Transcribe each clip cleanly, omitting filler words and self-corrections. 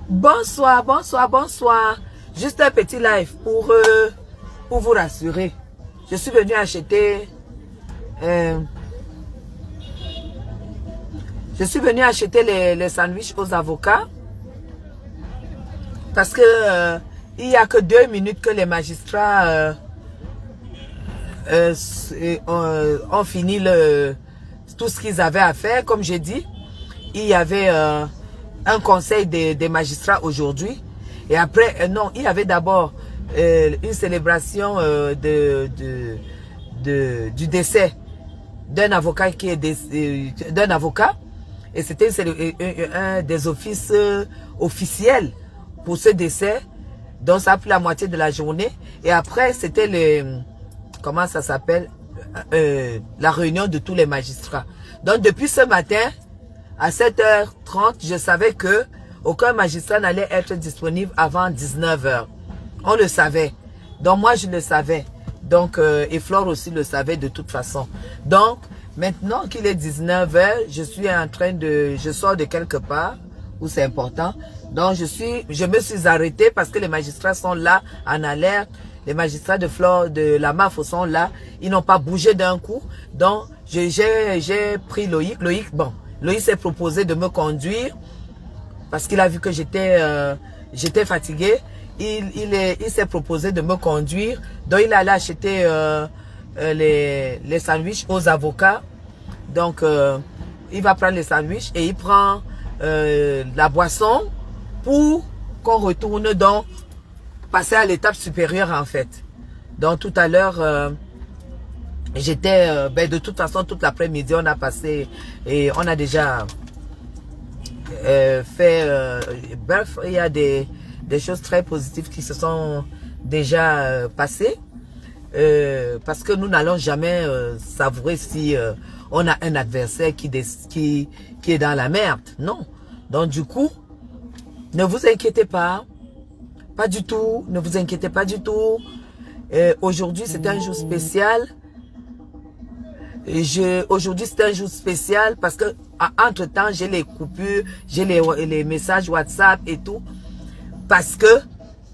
Bonsoir, bonsoir, bonsoir. Juste un petit live pour vous rassurer. Je suis venu acheter... je suis venu acheter les sandwichs aux avocats. Parce que il n'y a que 2 minutes que les magistrats ont fini tout ce qu'ils avaient à faire. Comme j'ai dit, il y avait un conseil des magistrats aujourd'hui. Et après, non, il y avait d'abord une célébration du décès d'un avocat qui est d'un avocat. Et c'était un des offices officiels pour ce décès. Donc ça a pris la moitié de la journée. Et après, c'était comment ça s'appelle, la réunion de tous les magistrats. Donc depuis ce matin, à 7h30, je savais que aucun magistrat n'allait être disponible avant 19h. On le savait. Donc moi, je le savais. Donc, et Flore aussi le savait de toute façon. Donc, maintenant qu'il est 19h, je sors de quelque part où c'est important. Donc, je me suis arrêtée parce que les magistrats sont là en alerte. Les magistrats de Flore, de la MAF sont là. Ils n'ont pas bougé d'un coup. Donc, j'ai pris Loïc. Loïc s'est proposé de me conduire parce qu'il a vu que j'étais fatiguée. Il s'est proposé de me conduire. Donc, il allait acheter les sandwichs aux avocats. Donc, il va prendre les sandwichs et il prend la boisson pour qu'on retourne passer à l'étape supérieure en fait. Donc, tout à l'heure, j'étais, de toute façon, toute l'après-midi, on a passé et on a déjà bref, il y a des choses très positives qui se sont déjà passées. Parce que nous n'allons jamais savourer si on a un adversaire qui est dans la merde. Non. Donc du coup, ne vous inquiétez pas. Pas du tout. Ne vous inquiétez pas du tout. Aujourd'hui, c'est un jour spécial. Aujourd'hui, c'est un jour spécial parce que entre-temps, j'ai les coupures, j'ai les messages WhatsApp et tout. Parce que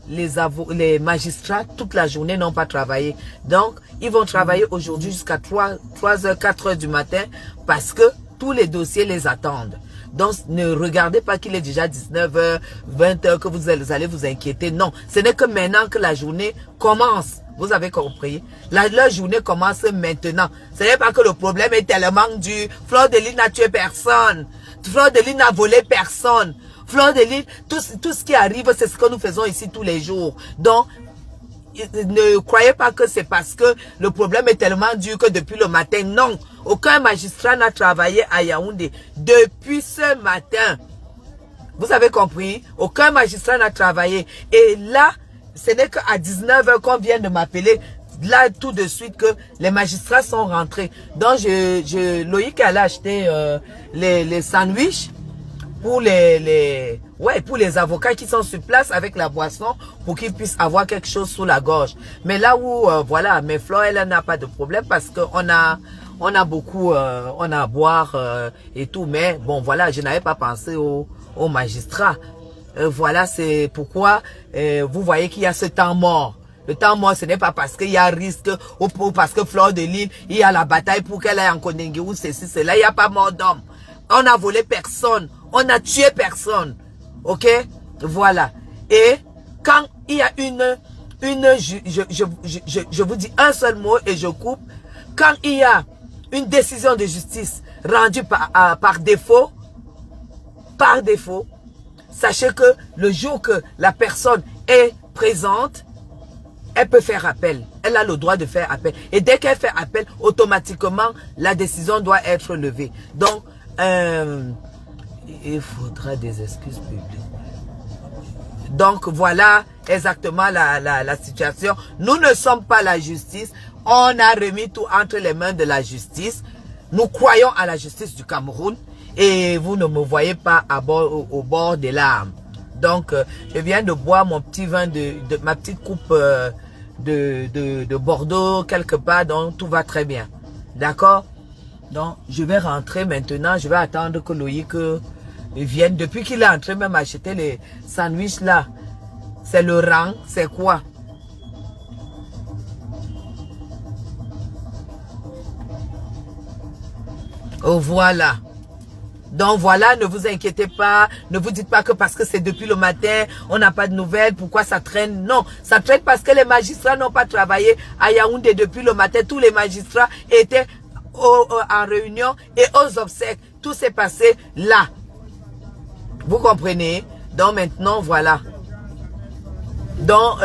les magistrats, toute la journée, n'ont pas travaillé. Donc, ils vont travailler aujourd'hui jusqu'à 3h, 4h du matin parce que tous les dossiers les attendent. Donc, ne regardez pas qu'il est déjà 19h, 20h, que vous allez vous inquiéter. Non, ce n'est que maintenant que la journée commence. Vous avez compris? Leur journée commence maintenant. Ce n'est pas que le problème est tellement dur. Flore de Lys n'a tué personne. Flore de Lys n'a volé personne. Flore de Lys, tout ce qui arrive, c'est ce que nous faisons ici tous les jours. Donc, ne croyez pas que c'est parce que le problème est tellement dur que depuis le matin. Non, aucun magistrat n'a travaillé à Yaoundé depuis ce matin. Vous avez compris? Aucun magistrat n'a travaillé. Et là, ce n'est qu'à 19h qu'on vient de m'appeler. Là, tout de suite, que les magistrats sont rentrés. Donc, Loïc allait acheter les sandwichs pour pour les avocats qui sont sur place avec la boisson pour qu'ils puissent avoir quelque chose sous la gorge. Mais là où, voilà, mais Flore, elle n'a pas de problème parce qu'on a beaucoup, on a à boire et tout. Mais bon, voilà, je n'avais pas pensé aux magistrats. Voilà, c'est pourquoi vous voyez qu'il y a ce temps mort. Le temps mort, ce n'est pas parce qu'il y a risque ou parce que Flore de Lys, il y a la bataille pour qu'elle aille en Kondengue ou ceci, cela. Il n'y a pas mort d'homme. On n'a volé personne. On n'a tué personne. Ok? Voilà. Et quand il y a je vous dis un seul mot et je coupe. Quand il y a une décision de justice rendue par défaut, sachez que le jour que la personne est présente, elle peut faire appel. Elle a le droit de faire appel. Et dès qu'elle fait appel, automatiquement, la décision doit être levée. Donc, il faudra des excuses publiques. Donc, voilà exactement la situation. Nous ne sommes pas la justice. On a remis tout entre les mains de la justice. Nous croyons à la justice du Cameroun. Et vous ne me voyez pas au bord des larmes. Donc, je viens de boire mon petit vin ma petite coupe de Bordeaux quelque part. Donc, tout va très bien. D'accord? Donc, je vais rentrer maintenant. Je vais attendre que Loïc Ils viennent, depuis qu'il est entré même acheter les sandwichs là. C'est le rang, c'est quoi? Oh voilà. Donc voilà, ne vous inquiétez pas, ne vous dites pas que parce que c'est depuis le matin, on n'a pas de nouvelles, pourquoi ça traîne? Non, ça traîne parce que les magistrats n'ont pas travaillé à Yaoundé depuis le matin. Tous les magistrats étaient en réunion et aux obsèques. Tout s'est passé là. Vous comprenez? Donc maintenant, voilà. Donc,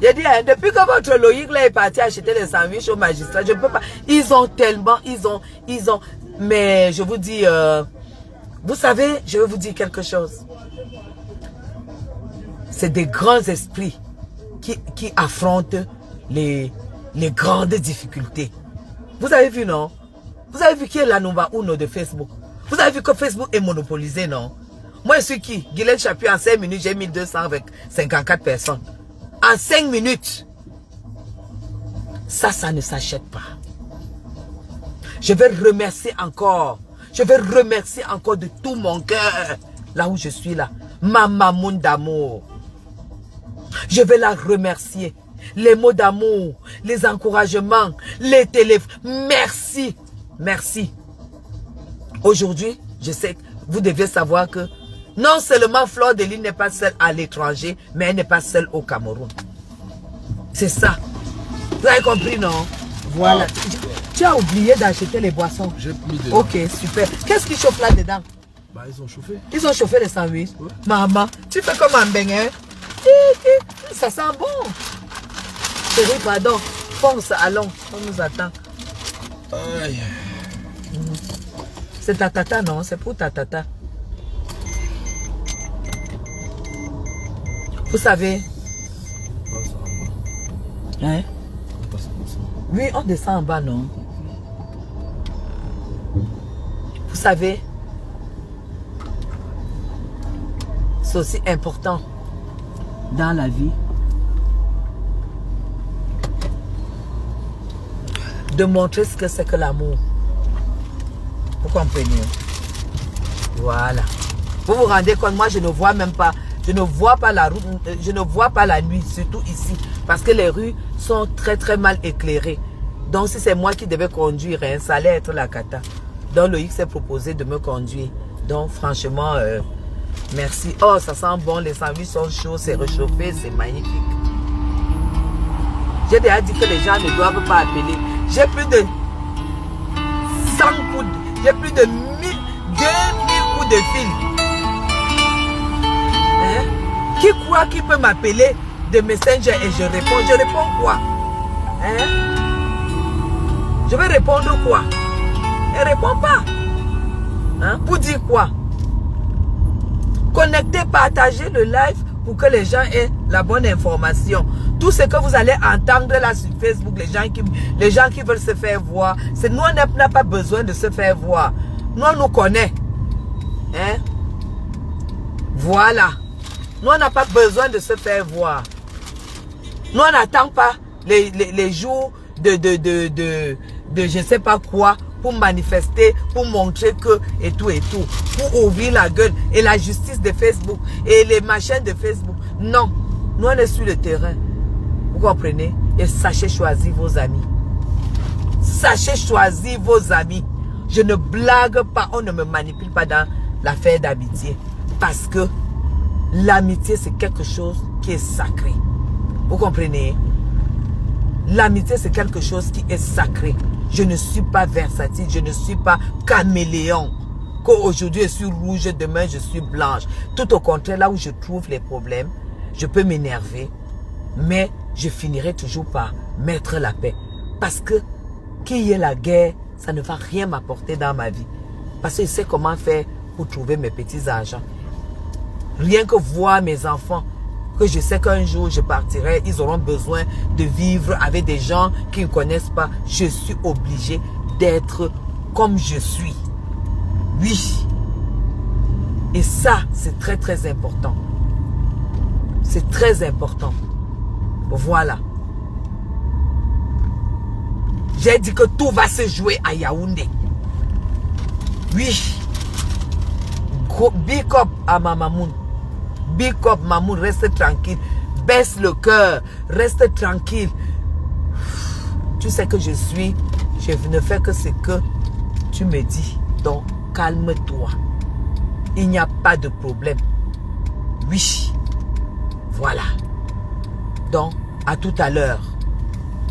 j'ai dit, hein, depuis que votre Loïc là est parti acheter les sandwichs aux magistrats, je ne peux pas. Ils ont tellement, ils ont. Mais je vous dis, vous savez, je vais vous dire quelque chose. C'est des grands esprits qui affrontent les grandes difficultés. Vous avez vu, non? Vous avez vu qui est la number uno de Facebook? Vous avez vu que Facebook est monopolisé, non? Moi, je suis qui? Guylaine Chapuis, en 5 minutes, j'ai 1200 avec 54 personnes. En 5 minutes. Ça ne s'achète pas. Je vais remercier encore. Je vais remercier encore de tout mon cœur. Là où je suis là. Ma maman d'amour. Je vais la remercier. Les mots d'amour, les encouragements, les téléphones. Merci. Merci. Aujourd'hui, je sais que vous devez savoir que non seulement Fleur de Lys n'est pas seule à l'étranger, mais elle n'est pas seule au Cameroun. C'est ça. Vous avez compris, non? Voilà. Tu as oublié d'acheter les boissons. J'ai mis dedans. Ok, super. Qu'est-ce qui chauffe là-dedans? Bah, ils ont chauffé. Ils ont chauffé les sandwichs. Ouais. Maman, tu fais comme un beignet. Ça sent bon. Chérie, pardon. Fonce, allons. On nous attend. Aïe. C'est ta tata, non? C'est pour ta tata. Vous savez? Hein? Oui, on descend en bas, non? Vous savez? C'est aussi important dans la vie de montrer ce que c'est que l'amour. Vous comprenez? Voilà. Vous vous rendez compte, moi je ne vois même pas, je ne vois pas la route, je ne vois pas la nuit, surtout ici, parce que les rues sont très très mal éclairées. Donc si c'est moi qui devais conduire, hein, ça allait être la cata. Donc Loïc s'est proposé de me conduire. Donc franchement, merci. Oh, ça sent bon, les sandwichs sont chauds, c'est réchauffé, c'est magnifique. J'ai déjà dit que les gens ne doivent pas appeler. J'ai plus de 100 coups, j'ai plus de 1000, 2000 coups de fil. Hein? Qui croit qu'il peut m'appeler de Messenger et je réponds? Je réponds quoi? Hein? Je vais répondre quoi? Elle ne répond pas. Hein? Pour dire quoi? Connectez, partagez le live pour que les gens aient la bonne information. Tout ce que vous allez entendre là sur Facebook, les gens qui veulent se faire voir, c'est nous, on n'a pas besoin de se faire voir. Nous, on nous connaît. Hein? Voilà. Nous, on n'a pas besoin de se faire voir. Nous, on n'attend pas les jours de je ne sais pas quoi pour manifester, pour montrer que et tout, pour ouvrir la gueule et la justice de Facebook et les machins de Facebook. Non, nous on est sur le terrain. Vous comprenez? Et sachez choisir vos amis. Sachez choisir vos amis. Je ne blague pas, on ne me manipule pas dans l'affaire d'amitié. Parce que l'amitié c'est quelque chose qui est sacré. Vous comprenez? L'amitié c'est quelque chose qui est sacré. Je ne suis pas versatile, je ne suis pas caméléon. Qu'aujourd'hui je suis rouge, demain je suis blanche. Tout au contraire, là où je trouve les problèmes, je peux m'énerver, mais je finirai toujours par mettre la paix. Parce que qu'il y ait la guerre, ça ne va rien m'apporter dans ma vie. Parce que je sais comment faire pour trouver mes petits argents. Rien que voir mes enfants, que je sais qu'un jour je partirai, ils auront besoin de vivre avec des gens qui ne connaissent pas. Je suis obligé d'être comme je suis. Oui. Et ça, c'est très très important. C'est très important. Voilà. J'ai dit que tout va se jouer à Yaoundé. Oui. Big up à ma Mamoun. Big up Mamoun, reste tranquille. Baisse le cœur, reste tranquille. Tu sais que je ne fais que ce que tu me dis. Donc, calme-toi. Il n'y a pas de problème. Oui. Voilà. Donc, à tout à l'heure.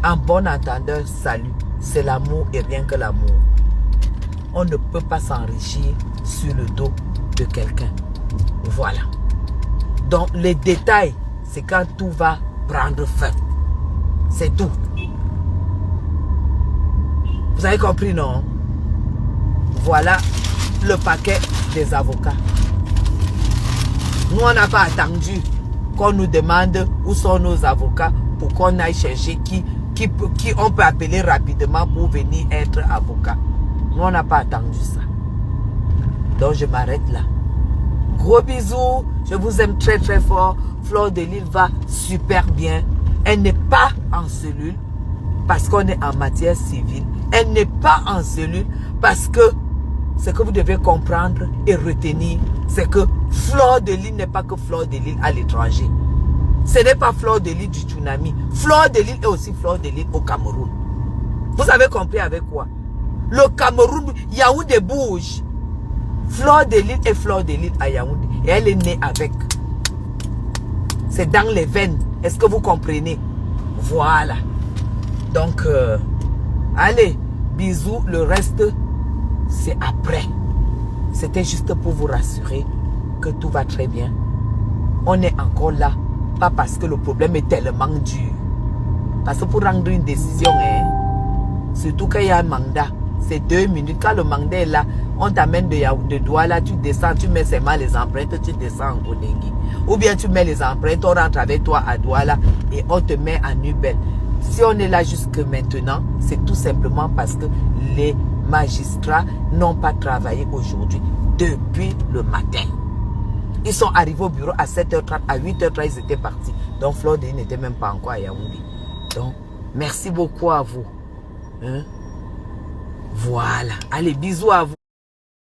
En bon entendeur, salut. C'est l'amour et rien que l'amour. On ne peut pas s'enrichir sur le dos de quelqu'un. Voilà. Donc, les détails, c'est quand tout va prendre fin. C'est tout. Vous avez compris, non? Voilà le paquet des avocats. Nous, on n'a pas attendu qu'on nous demande où sont nos avocats pour qu'on aille chercher qui on peut appeler rapidement pour venir être avocat. Nous, on n'a pas attendu ça. Donc, je m'arrête là. Gros bisous. Je vous aime très très fort. Fleur de Lys va super bien. Elle n'est pas en cellule parce qu'on est en matière civile. Elle n'est pas en cellule parce que ce que vous devez comprendre et retenir, c'est que Fleur de Lys n'est pas que Fleur de Lys à l'étranger. Ce n'est pas Fleur de Lys du tsunami. Fleur de Lys est aussi Fleur de Lys au Cameroun. Vous avez compris avec quoi? Le Cameroun, Yaoundé bouge. Fleur de Lys est Fleur de Lys à Yaoundé. Et elle est née avec. C'est dans les veines. Est-ce que vous comprenez? Voilà. Donc, allez, bisous. Le reste, c'est après. C'était juste pour vous rassurer que tout va très bien. On est encore là. Pas parce que le problème est tellement dur. Parce que pour rendre une décision, surtout quand il y a un mandat, c'est 2 minutes. Quand le mandat est là, on t'amène de Douala, tu descends, tu mets seulement les empreintes, tu descends en Kondengi. Ou bien tu mets les empreintes, on rentre avec toi à Douala et on te met à Nubel. Si on est là jusque maintenant, c'est tout simplement parce que les magistrats n'ont pas travaillé aujourd'hui depuis le matin. Ils sont arrivés au bureau à 7h30, à 8h30, ils étaient partis. Donc Fleur de Lys n'était même pas encore à Yaoundé. Donc, merci beaucoup à vous. Hein? Voilà. Allez, bisous à vous.